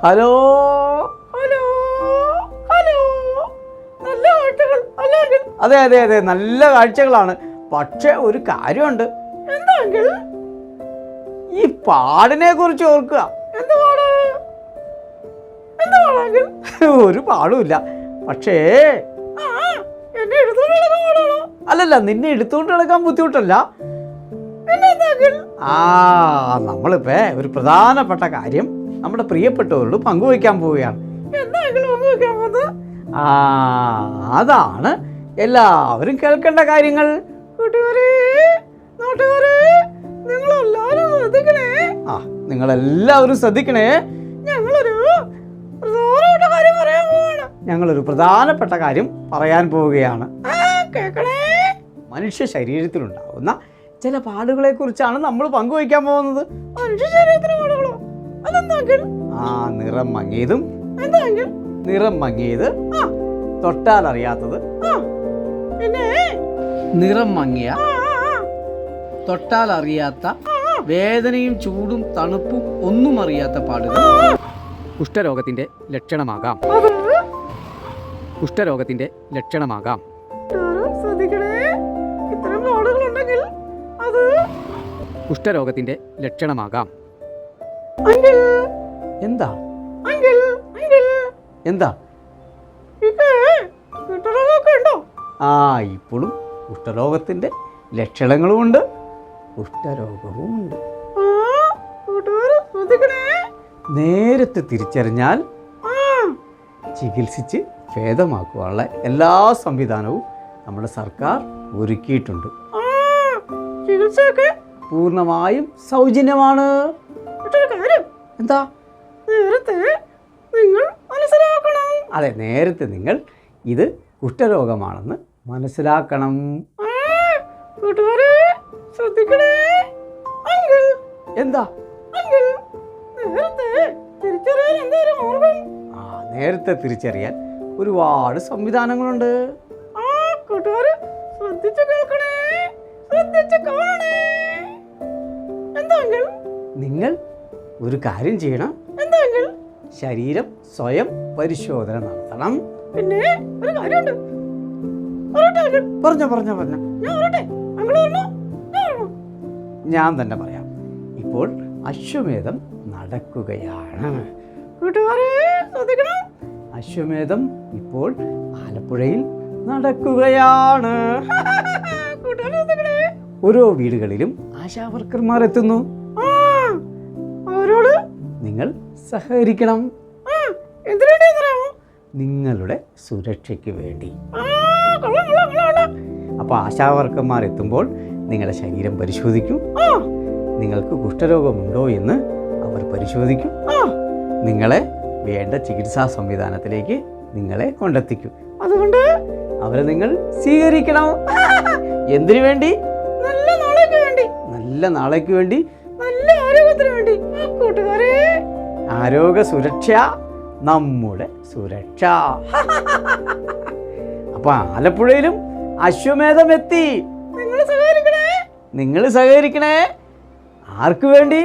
Hello hello hello, നല്ല കാഴ്ചകൾ അല്ലെങ്കിൽ? അതെ അതെ അതെ, നല്ല കാഴ്ചകളാണ്. പക്ഷെ ഒരു കാര്യമുണ്ട്. എന്താങ്കിൽ? ഈ പാടിനെ കുറിച്ച് ഓർക്കുക. ഒരു പാടുമില്ല. പക്ഷേ അല്ലല്ല, നിന്നെ എടുത്തുകൊണ്ട് നടക്കാൻ ബുദ്ധിമുട്ടല്ല. നമ്മളിപ്പോ ഒരു പ്രധാനപ്പെട്ട കാര്യം നമ്മുടെ പ്രിയപ്പെട്ടവരോട് പങ്കുവയ്ക്കാൻ പോവുകയാണ്. അതാണ് എല്ലാവരും കേൾക്കേണ്ട കാര്യങ്ങൾ. നിങ്ങളെല്ലാവരും ശ്രദ്ധിക്കണേ. ഞങ്ങളൊരു പ്രധാനപ്പെട്ട കാര്യം പറയാൻ പോവുകയാണ്. മനുഷ്യ ശരീരത്തിലുണ്ടാവുന്ന ചില പാടുകളെ കുറിച്ചാണ് നമ്മൾ പങ്കുവയ്ക്കാൻ പോകുന്നത്. നിറം മങ്ങിയതും നിറം മങ്ങിയത്, തൊട്ടാൽ അറിയാത്തത്, നിറം മങ്ങിയ, തൊട്ടാൽ അറിയാത്ത, വേദനയും ചൂടും തണുപ്പും ഒന്നും അറിയാത്ത പാടുകൾ കുഷ്ഠരോഗത്തിന്റെ ലക്ഷണമാകാം. കുഷ്ഠരോഗത്തിന്റെ ലക്ഷണമാകാം. കുഷ്ഠരോഗത്തിന്റെ ലക്ഷണമാകാം. എന്താ എന്താ? ഇപ്പോഴും കുഷ്ഠരോഗത്തിന്റെ ലക്ഷണങ്ങളുമുണ്ട്, കുഷ്ഠരോഗവുമുണ്ട്. നേരത്തെ തിരിച്ചറിഞ്ഞാൽ ചികിത്സിച്ച് ഭേദമാക്കുവാനുള്ള എല്ലാ സംവിധാനവും നമ്മുടെ സർക്കാർ ഒരുക്കിയിട്ടുണ്ട്. ചികിത്സയൊക്കെ പൂർണ്ണമായും സൗജന്യമാണ്. എന്താ? നേരത്തെ നിങ്ങൾ മനസ്സിലാക്കണം. അതെ, നേരത്തെ നിങ്ങൾ ഇത് കുഷ്ഠരോഗമാണെന്ന് മനസ്സിലാക്കണം. എന്താ? നേരത്തെ തിരിച്ചറിയാൻ ഒരുപാട് സംവിധാനങ്ങളുണ്ട്. നിങ്ങൾ ഒരു കാര്യം ചെയ്യണം. ശരീരം സ്വയം പരിശോധന നടത്തണം. പിന്നെ ഒരു കാര്യമുണ്ട്. പറഞ്ഞ ഞാൻ തന്നെ പറയാം. ഇപ്പോൾ അശ്വമേധം നടക്കുകയാണ്. അശ്വമേധം ഇപ്പോൾ ആലപ്പുഴയിൽ നടക്കുകയാണ്. ഓരോ വീടുകളിലും ആശാവർക്കർമാർ എത്തുന്നു. അവരോട് നിങ്ങൾ സഹകരിക്കണം. നിങ്ങളുടെ സുരക്ഷയ്ക്ക് വേണ്ടി. അപ്പോൾ ആശാവർക്കർമാർ എത്തുമ്പോൾ നിങ്ങളുടെ ശരീരം പരിശോധിക്കും. നിങ്ങൾക്ക് കുഷ്ഠരോഗമുണ്ടോ എന്ന് അവർ പരിശോധിക്കും. നിങ്ങളെ വേണ്ട ചികിത്സാ സംവിധാനത്തിലേക്ക് നിങ്ങളെ കൊണ്ടെത്തിക്കും. അതുകൊണ്ട് അവരെ നിങ്ങൾ സ്വീകരിക്കണം. എന്തിനു വേണ്ടി? നല്ല നാളേക്ക് വേണ്ടി. നല്ല നാളേക്ക് വേണ്ടി, നല്ല ആരോഗ്യത്തിന് വേണ്ടി. കൂട്ടുകാരെ, ആരോഗ്യ സുരക്ഷ നമ്മുടെ സുരക്ഷ. അപ്പൊ ആലപ്പുഴയിലും അശ്വമേധം എത്തി. നിങ്ങൾ സഹകരിക്കണേ. ആർക്ക് വേണ്ടി?